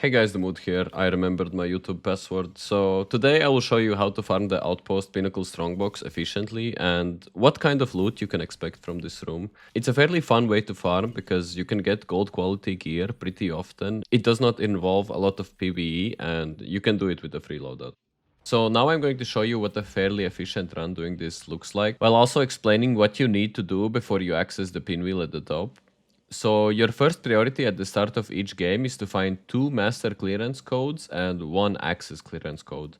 Hey guys, the Mood here. I remembered my YouTube password. So today I will show you how to farm the outpost Pinnacle Strongbox efficiently and what kind of loot you can expect from this room. It's a fairly fun way to farm because you can get gold quality gear pretty often. It does not involve a lot of PvE and you can do it with a free loadout. So now I'm going to show you what a fairly efficient run doing this looks like, while also explaining what you need to do before you access the pinwheel at the top. So your first priority at the start of each game is to find 2 master clearance codes and 1 access clearance code.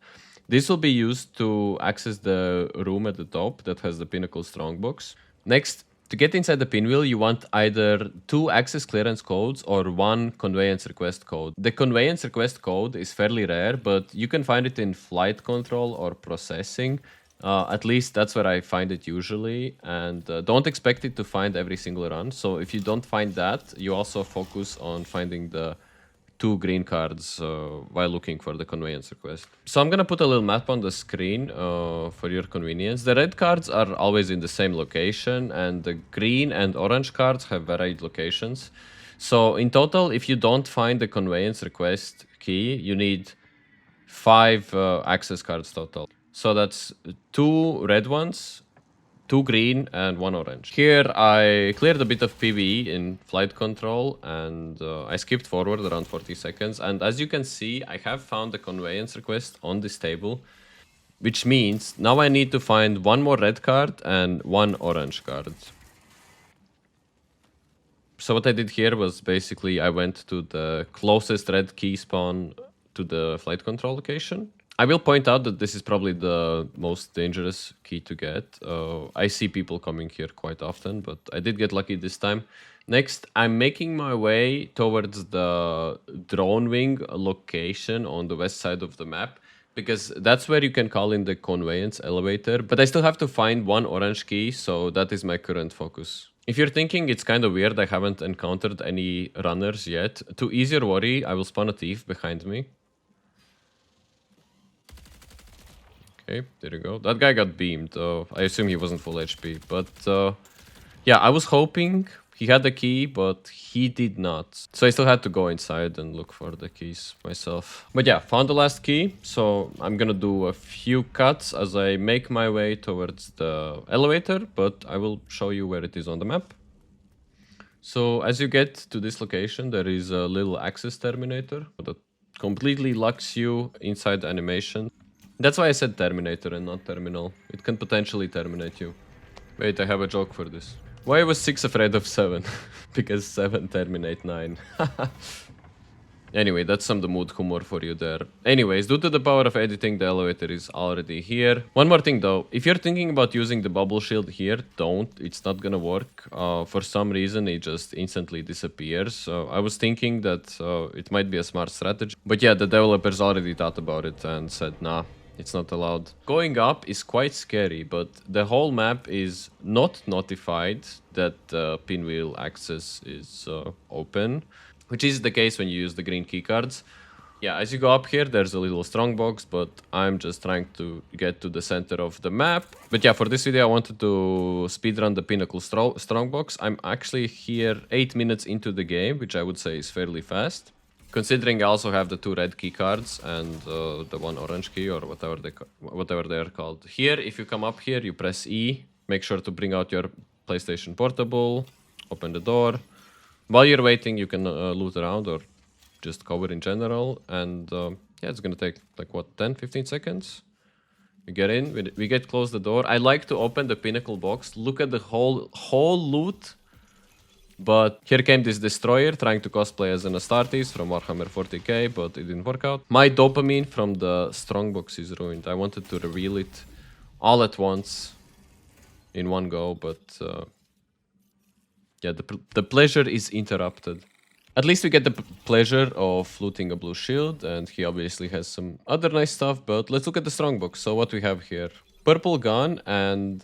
This will be used to access the room at the top that has the Pinnacle Strongbox. Next, to get inside the pinwheel, you want either 2 access clearance codes or 1 conveyance request code. The conveyance request code is fairly rare, but you can find it in flight control or processing. At least that's where I find it usually, and don't expect it to find every single run. So if you don't find that, you also focus on finding the 2 green cards while looking for the conveyance request. So I'm gonna put a little map on the screen for your convenience. The red cards are always in the same location, and the green and orange cards have varied locations. So in total, if you don't find the conveyance request key, you need 5 access cards total. So that's 2 red ones, 2 green, and 1 orange. Here I cleared a bit of PvE in flight control, and I skipped forward around 40 seconds. And as you can see, I have found the conveyance request on this table, which means now I need to find 1 more red card and 1 orange card. So what I did here was basically I went to the closest red key spawn to the flight control location. I will point out that this is probably the most dangerous key to get. I see people coming here quite often, but I did get lucky this time. Next, I'm making my way towards the drone wing location on the west side of the map, because that's where you can call in the conveyance elevator, but I still have to find 1 orange key, so that is my current focus. If you're thinking it's kind of weird I haven't encountered any runners yet, to ease your worry, I will spawn a thief behind me. Okay, there you go. That guy got beamed. I assume he wasn't full HP. But yeah, I was hoping he had the key, but he did not. So I still had to go inside and look for the keys myself. But yeah, found the last key. So I'm gonna do a few cuts as I make my way towards the elevator, but I will show you where it is on the map. So as you get to this location, there is a little access terminator that completely locks you inside the animation. That's why I said terminator and not terminal. It can potentially terminate you. Wait, I have a joke for this. Why was 6 afraid of 7? Because 7 terminate 9. Anyway, that's some the mood humor for you there. Anyways, due to the power of editing, the elevator is already here. One more thing though, if you're thinking about using the bubble shield here, don't. It's not gonna work. For some reason, it just instantly disappears. I was thinking that it might be a smart strategy. But yeah, the developers already thought about it and said, nah, it's not allowed. Going up is quite scary, but the whole map is not notified that pinwheel access is open, which is the case when you use the green keycards. Yeah, as you go up here, there's a little strongbox, but I'm just trying to get to the center of the map. But yeah, for this video, I wanted to speedrun the Pinnacle Strongbox. I'm actually here 8 minutes into the game, which I would say is fairly fast. Considering I also have the 2 red key cards and the 1 orange key, or whatever they are called. Here, if you come up here, you press E. Make sure to bring out your PlayStation Portable. Open the door. While you're waiting, you can loot around or just cover in general. And yeah, it's gonna take like what, 10-15 seconds. We get in, we get close the door. I like to open the Pinnacle box, look at the whole loot. But here came this destroyer trying to cosplay as an Astartes from Warhammer 40k, but it didn't work out. My dopamine from the Strongbox is ruined. I wanted to reveal it all at once in one go, but yeah, the pleasure is interrupted. At least we get the pleasure of looting a blue shield, and he obviously has some other nice stuff, but let's look at the Strongbox. So what we have here. Purple gun, and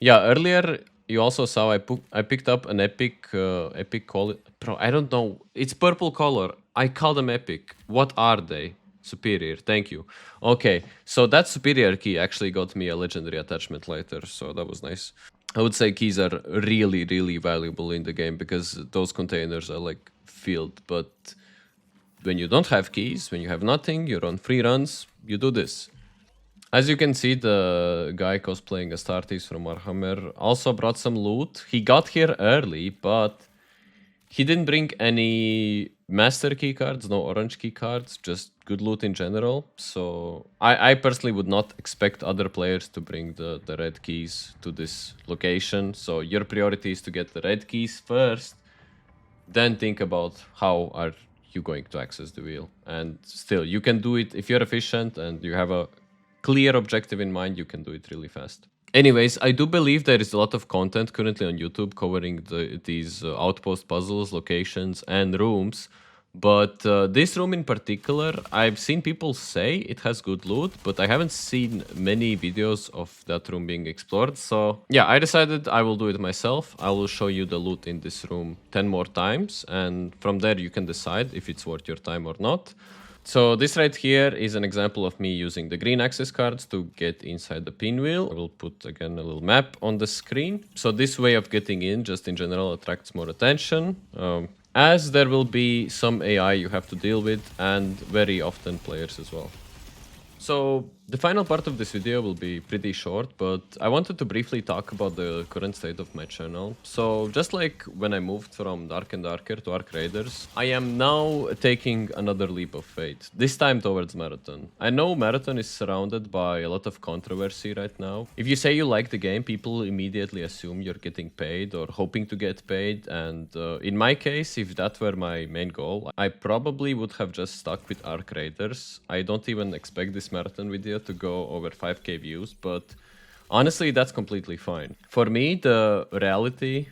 yeah, earlier you also saw I picked up an epic color. Bro, I don't know. It's purple color. I call them epic. What are they? Superior. Thank you. Okay, so that superior key actually got me a legendary attachment later, so that was nice. I would say keys are really, really valuable in the game because those containers are like filled, but when you don't have keys, when you have nothing, you're on free runs, you do this. As you can see, the guy cosplaying Astartes from Warhammer also brought some loot. He got here early, but he didn't bring any master key cards, no orange key cards, just good loot in general. So I personally would not expect other players to bring the red keys to this location. So your priority is to get the red keys first, then think about how are you going to access the wheel. And still, you can do it if you're efficient and you have a clear objective in mind, you can do it really fast. Anyways, I do believe there is a lot of content currently on YouTube covering these outpost puzzles, locations, and rooms. But this room in particular, I've seen people say it has good loot, but I haven't seen many videos of that room being explored. So yeah, I decided I will do it myself. I will show you the loot in this room 10 more times, and from there you can decide if it's worth your time or not. So this right here is an example of me using the green access cards to get inside the pinwheel. I will put again a little map on the screen. So this way of getting in just in general attracts more attention. As there will be some AI you have to deal with and very often players as well. So the final part of this video will be pretty short, but I wanted to briefly talk about the current state of my channel. So just like when I moved from Dark and Darker to Arc Raiders, I am now taking another leap of faith, this time towards Marathon. I know Marathon is surrounded by a lot of controversy right now. If you say you like the game, people immediately assume you're getting paid or hoping to get paid, and in my case, if that were my main goal, I probably would have just stuck with Arc Raiders. I don't even expect this Marathon video to go over 5k views, but honestly that's completely fine. For me, the reality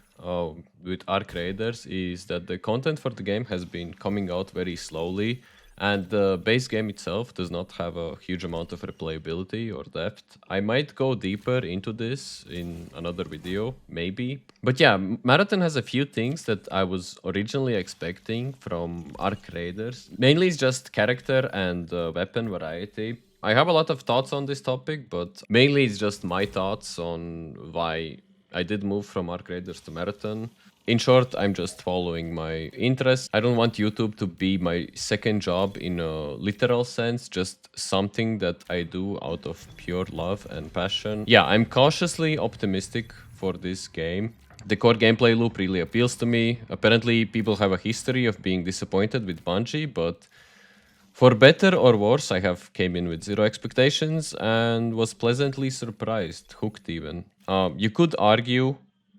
with Arc Raiders is that the content for the game has been coming out very slowly, and the base game itself does not have a huge amount of replayability or depth. I might go deeper into this in another video, maybe. But yeah, Marathon has a few things that I was originally expecting from Arc Raiders. Mainly it's just character and weapon variety. I have a lot of thoughts on this topic, but mainly it's just my thoughts on why I did move from Arc Raiders to Marathon. In short, I'm just following my interests. I don't want YouTube to be my second job in a literal sense, just something that I do out of pure love and passion. Yeah, I'm cautiously optimistic for this game. The core gameplay loop really appeals to me. Apparently, people have a history of being disappointed with Bungie, but for better or worse, I have came in with zero expectations and was pleasantly surprised, hooked even. You could argue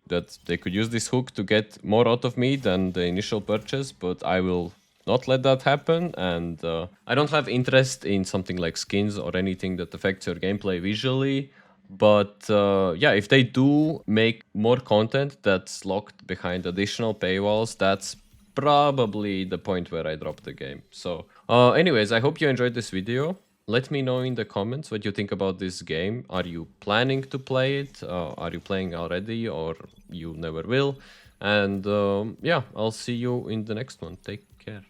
that they could use this hook to get more out of me than the initial purchase, but I will not let that happen, and I don't have interest in something like skins or anything that affects your gameplay visually. But yeah, if they do make more content that's locked behind additional paywalls, that's probably the point where I drop the game. So anyways, I hope you enjoyed this video. Let me know in the comments what you think about this game. Are you planning to play it? Are you playing already, or you never will? And yeah, I'll see you in the next one. Take care.